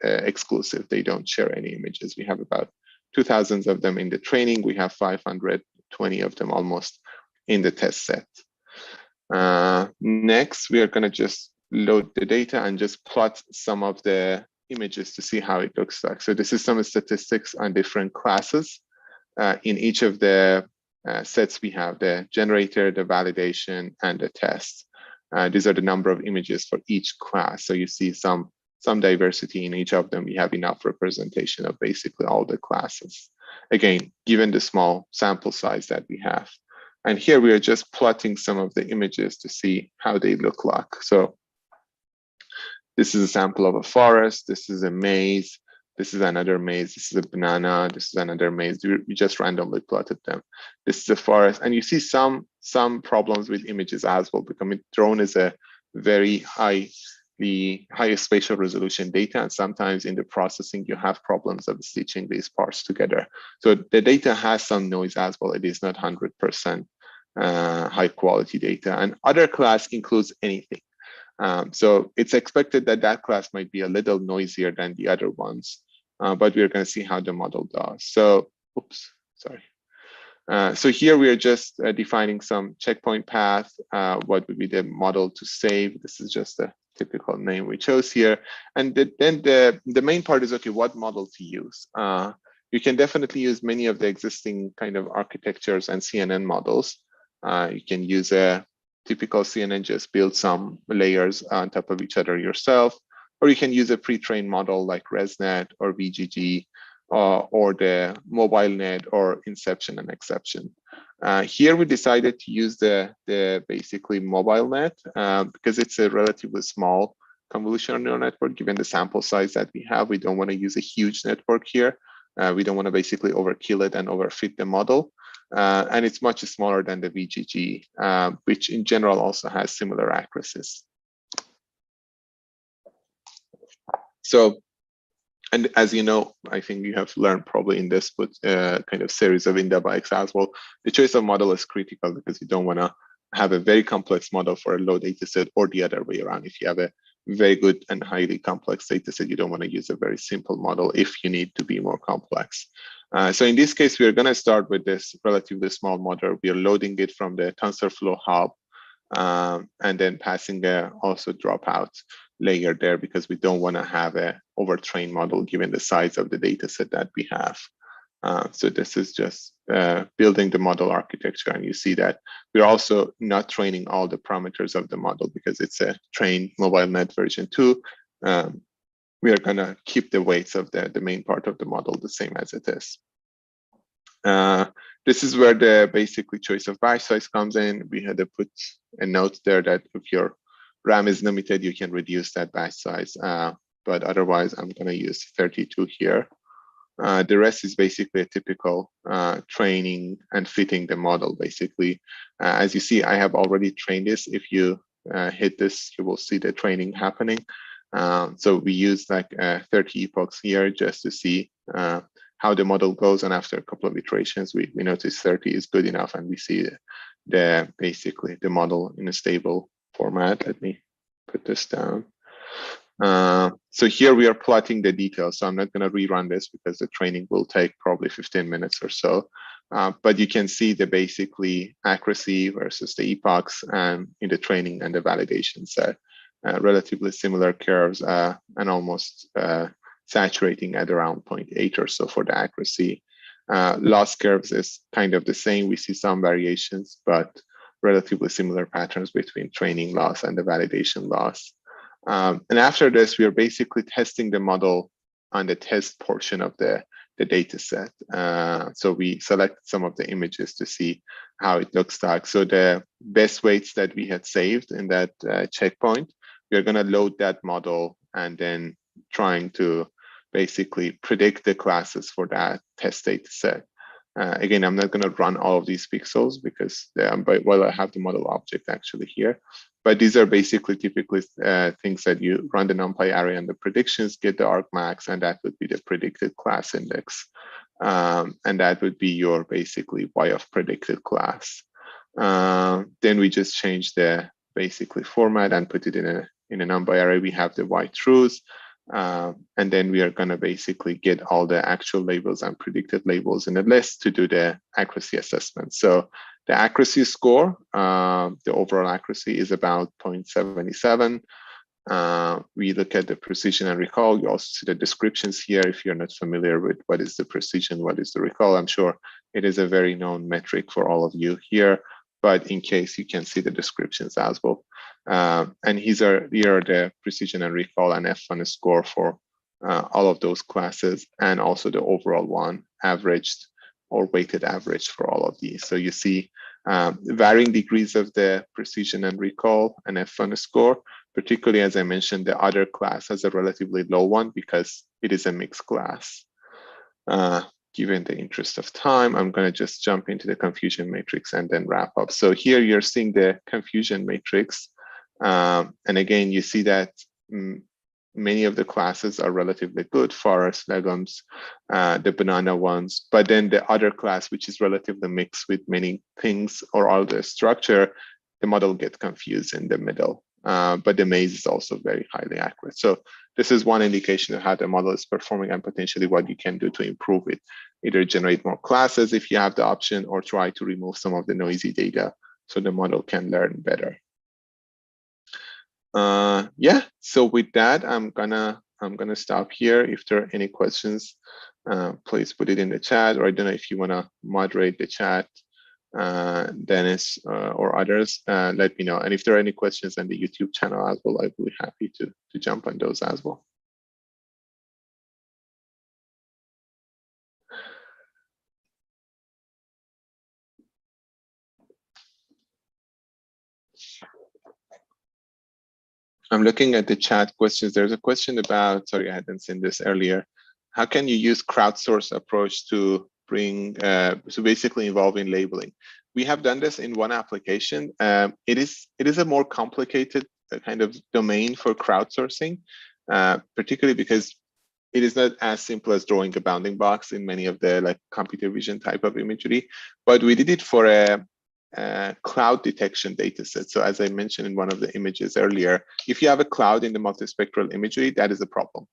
exclusive. They don't share any images. We have about 2,000 of them in the training. We have 520 of them almost in the test set. Next, we are going to just load the data and just plot some of the images to see how it looks like. So this is some statistics on different classes. In each of the sets, we have the generator, the validation, and the test. These are the number of images for each class. So you see some diversity in each of them. We have enough representation of basically all the classes. Again, given the small sample size that we have. And here we are just plotting some of the images to see how they look like. So this is a sample of a forest. This is a maize. This is another maize. This is a banana. This is another maize. We just randomly plotted them. This is a forest. And you see some problems with images as well, because drone is a very the highest spatial resolution data, and sometimes in the processing you have problems of stitching these parts together. So the data has some noise as well. It is not 100% high quality data. And other class includes anything. So it's expected that that class might be a little noisier than the other ones, but we're going to see how the model does. So, oops, sorry. So here we are just defining some checkpoint path. What would be the model to save? This is just a typical name we chose here. And then the main part is, okay, what model to use? You can definitely use many of the existing kind of architectures and CNN models. You can use a typical CNN, just build some layers on top of each other yourself, or you can use a pre-trained model like ResNet or VGG, or the mobile net or inception and exception. Here we decided to use the basically mobile net because it's a relatively small convolutional neural network. Given the sample size that we have, we don't want to use a huge network here. We don't want to basically overkill it and overfit the model. And it's much smaller than the VGG, which in general also has similar accuracies. So, and as you know, I think you have learned probably in this kind of series of IndabaX as well, the choice of model is critical because you don't want to have a very complex model for a low data set, or the other way around. If you have a very good and highly complex data set, you don't want to use a very simple model if you need to be more complex. So in this case, we're going to start with this relatively small model. We are loading it from the TensorFlow hub, and then passing also dropout layer there because we don't want to have a overtrained model given the size of the data set that we have. So this is just building the model architecture, and you see that we're also not training all the parameters of the model because it's a trained mobile net version 2. We are going to keep the weights of the main part of the model the same as it is. This is where the basically choice of batch size comes in. We had to put a note there that if your RAM is limited, you can reduce that batch size. But otherwise, I'm going to use 32 here. The rest is basically a typical training and fitting the model, basically. As you see, I have already trained this. If you hit this, you will see the training happening. So we use like 30 epochs here just to see how the model goes. And after a couple of iterations, we notice 30 is good enough, and we see basically the model in a stable format. Let me put this down. So here we are plotting the details. So I'm not going to rerun this because the training will take probably 15 minutes or so. But you can see the basically accuracy versus the epochs and in the training and the validation set. Relatively similar curves and almost saturating at around 0.8 or so for the accuracy. Loss curves is kind of the same. We see some variations, but relatively similar patterns between training loss and the validation loss. And after this, we are basically testing the model on the test portion of the data set. So we select some of the images to see how it looks like. So the best weights that we had saved in that checkpoint, we are going to load that model and then trying to basically predict the classes for that test data set. Again, I'm not going to run all of these pixels because I have the model object actually here. But these are basically typically things that you run the NumPy array and the predictions, get the argmax, and that would be the predicted class index. And that would be your basically y of predicted class. Then we just change the basically format and put it in a NumPy array. We have the y truths. And then we are going to basically get all the actual labels and predicted labels in a list to do the accuracy assessment. So the accuracy score, the overall accuracy is about 0.77. We look at the precision and recall. You also see the descriptions here. If you're not familiar with what is the precision, what is the recall, I'm sure it is a very known metric for all of you here. But in case, you can see the descriptions as well. And here are the precision and recall and F1 score for all of those classes, and also the overall one averaged or weighted average for all of these. So you see varying degrees of the precision and recall and F1 score, particularly as I mentioned, the other class has a relatively low one because it is a mixed class. Given the interest of time, I'm going to just jump into the confusion matrix and then wrap up. So here you're seeing the confusion matrix. And again, you see that many of the classes are relatively good, forest, legumes, the banana ones, but then the other class, which is relatively mixed with many things or all the structure, the model gets confused in the middle. But the maze is also very highly accurate. So this is one indication of how the model is performing and potentially what you can do to improve it. Either generate more classes if you have the option, or try to remove some of the noisy data so the model can learn better. Yeah, so with that, I'm gonna stop here. If there are any questions, please put it in the chat, or I don't know if you wanna moderate the chat, Dennis or others, let me know. And if there are any questions on the YouTube channel as well, I'd be happy to jump on those as well. I'm looking at the chat questions. There's a question about, sorry, I hadn't seen this earlier. How can you use crowdsource approach to bring, so basically involving labeling? We have done this in one application. It is a more complicated kind of domain for crowdsourcing, particularly because it is not as simple as drawing a bounding box in many of the like computer vision type of imagery, but we did it for a cloud detection data set. So as I mentioned in one of the images earlier, if you have a cloud in the multispectral imagery, that is a problem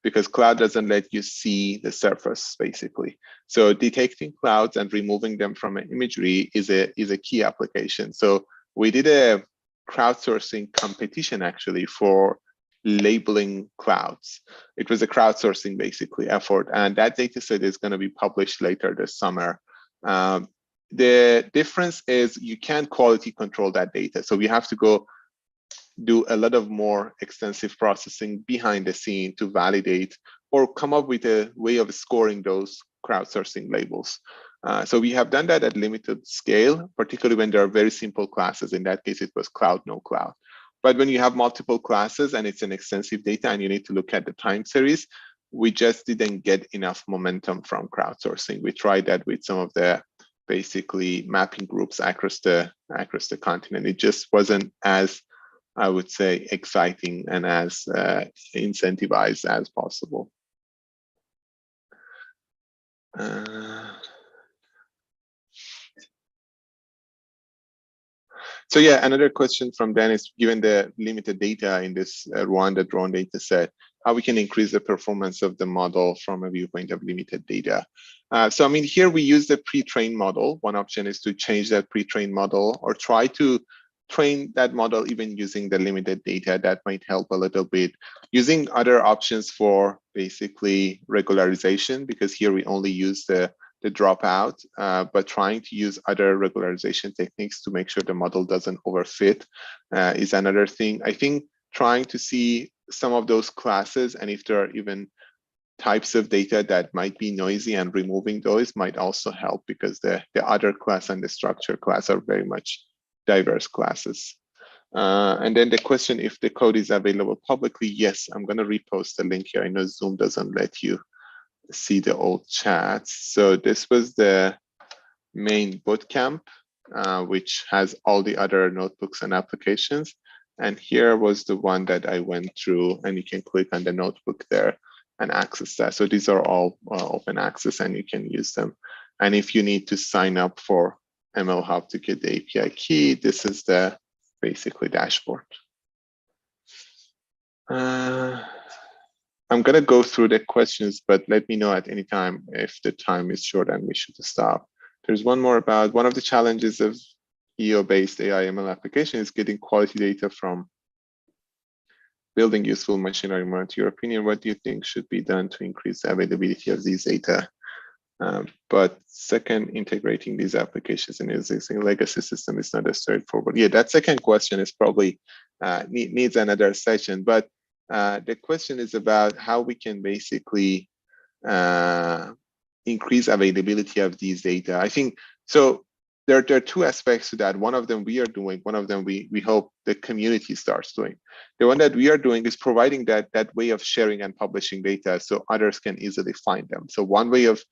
because cloud doesn't let you see the surface basically. So detecting clouds and removing them from an imagery is a key application. So we did a crowdsourcing competition actually for labeling clouds. It was a crowdsourcing basically effort, and that data set is going to be published later this summer. The difference is you can't quality control that data. So we have to go do a lot of more extensive processing behind the scene to validate or come up with a way of scoring those crowdsourcing labels. So we have done that at limited scale, particularly when there are very simple classes. In that case, it was cloud, no cloud. But when you have multiple classes and it's an extensive data and you need to look at the time series, we just didn't get enough momentum from crowdsourcing. We tried that with some of the basically mapping groups across the continent. It just wasn't as, I would say, exciting and as incentivized as possible. So yeah, another question from Dan is, given the limited data in this Rwanda drone data set, how we can increase the performance of the model from a viewpoint of limited data. So I mean, here we use the pre-trained model. One option is to change that pre-trained model or try to train that model even using the limited data. That might help a little bit. Using other options for basically regularization, because here we only use the dropout, but trying to use other regularization techniques to make sure the model doesn't overfit is another thing. I think trying to see some of those classes and if there are even types of data that might be noisy and removing those might also help, because the other class and the structure class are very much diverse classes. And then the question, if the code is available publicly, yes, I'm going to repost the link here. I know Zoom doesn't let you see the old chats. So this was the main bootcamp, which has all the other notebooks and applications. And here was the one that I went through, and you can click on the notebook there and access that. So these are all open access and you can use them. And if you need to sign up for ML Hub to get the API key, this is the basically dashboard. I'm going to go through the questions, but let me know at any time if the time is short and we should stop. There's one more about one of the challenges of EO-based AI ML application is getting quality data from building useful machine learning models. In your opinion, what do you think should be done to increase the availability of these data? But second, integrating these applications in existing legacy system is not as straightforward. Yeah, that second question is probably needs another session, but the question is about how we can basically increase availability of these data. I think, so there are two aspects to that. One of them we are doing, one of them we hope the community starts doing. The one that we are doing is providing that way of sharing and publishing data so others can easily find them. So one way of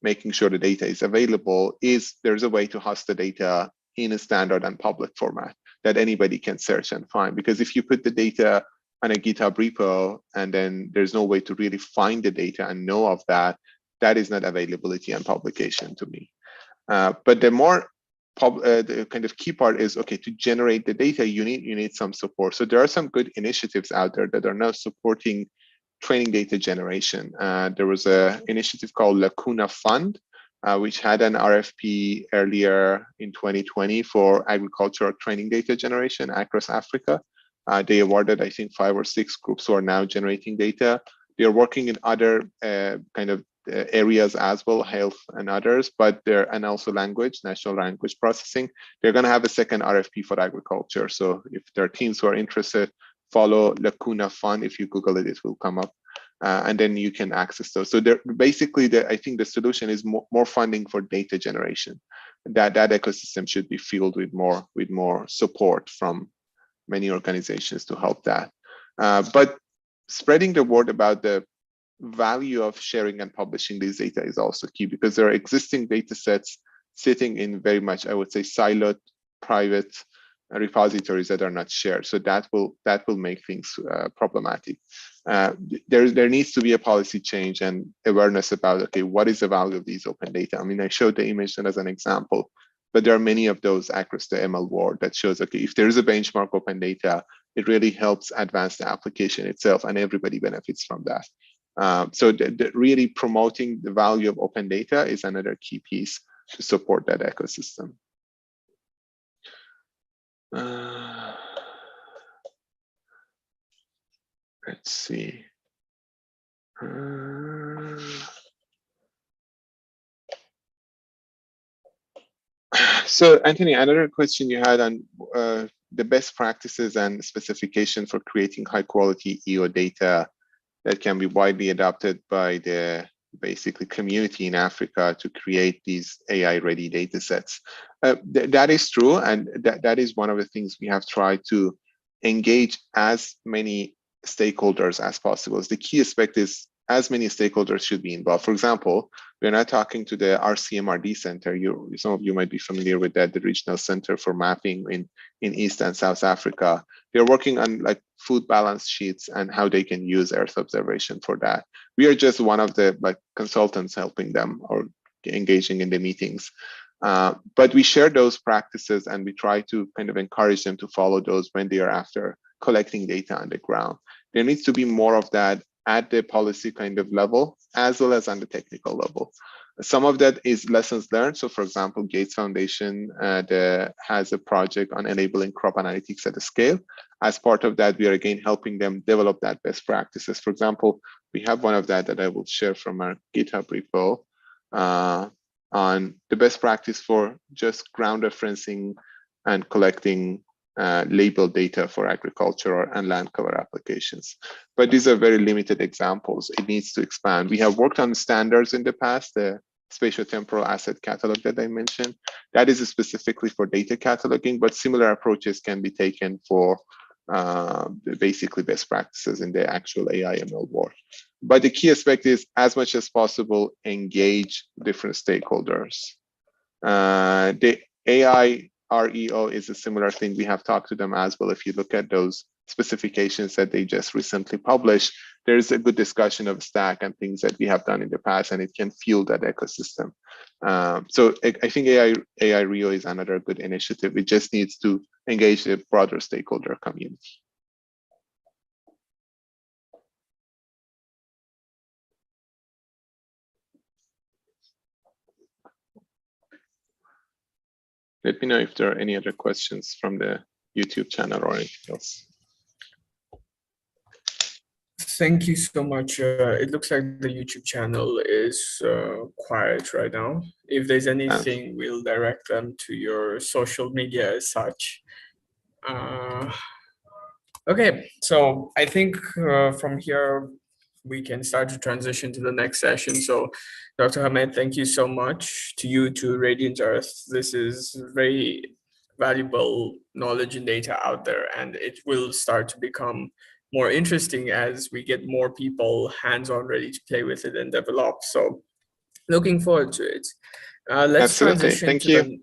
making sure the data is available is there's a way to host the data in a standard and public format that anybody can search and find. Because if you put the data on a GitHub repo, and then there's no way to really find the data and know of that, that is not availability and publication to me. But the more the kind of key part is, okay, to generate the data, you need some support. So there are some good initiatives out there that are now supporting training data generation. There was an initiative called Lacuna Fund, which had an RFP earlier in 2020 for agricultural training data generation across Africa. They awarded, I think, 5 or 6 groups who are now generating data. They're working in other kind of areas as well, health and others, but and also language, natural language processing. They're going to have a second RFP for agriculture. So if there are teams who are interested, follow Lacuna Fund. If you Google it, it will come up. And then you can access those. So basically, I think the solution is more funding for data generation. That ecosystem should be filled with more support from many organizations to help that. But spreading the word about the value of sharing and publishing these data is also key, because there are existing data sets sitting in very much, I would say, siloed private repositories that are not shared. So that will make things problematic. There needs to be a policy change and awareness about, okay, what is the value of these open data? I mean, I showed the image as an example, but there are many of those across the ML world that shows, okay, if there is a benchmark open data, it really helps advance the application itself, and everybody benefits from that. So really promoting the value of open data is another key piece to support that ecosystem. Let's see. So Anthony, another question you had on the best practices and specification for creating high quality EO data that can be widely adopted by the basically community in Africa to create these AI ready data sets. That is true, and that is one of the things we have tried to engage as many stakeholders as possible. The key aspect is as many stakeholders should be involved. For example, we're now talking to the RCMRD Center. Some of you might be familiar with that, the Regional Center for Mapping in East and South Africa. They're working on like food balance sheets and how they can use Earth observation for that. We are just one of the consultants helping them or engaging in the meetings. But we share those practices and we try to kind of encourage them to follow those when they are after collecting data on the ground. There needs to be more of that at the policy kind of level, as well as on the technical level. Some of that is lessons learned. So for example, Gates Foundation has a project on enabling crop analytics at a scale. As part of that, we are again helping them develop that best practices. For example, we have one of that I will share from our GitHub repo on the best practice for just ground referencing and collecting label data for agriculture and land cover applications. But these are very limited examples. It needs to expand. We have worked on standards in the past, the Spatial Temporal Asset Catalog that I mentioned. That is specifically for data cataloging, but similar approaches can be taken for basically best practices in the actual AI ML world. But the key aspect is, as much as possible, engage different stakeholders. The AI REO is a similar thing. We have talked to them as well. If you look at those specifications that they just recently published, there's a good discussion of stack and things that we have done in the past, and it can fuel that ecosystem. So I think AI REO is another good initiative. It just needs to engage the broader stakeholder community. Let me know if there are any other questions from the YouTube channel or anything else. Thank you so much. It looks like the YouTube channel is quiet right now. If there's anything, we'll direct them to your social media as such. Okay, so I think from here, we can start to transition to the next session. So Dr. Hamed, thank you so much to you, to Radiant Earth. This is very valuable knowledge and data out there, and it will start to become more interesting as we get more people hands-on ready to play with it and develop. So looking forward to it. Let's Absolutely. transition Thank to you.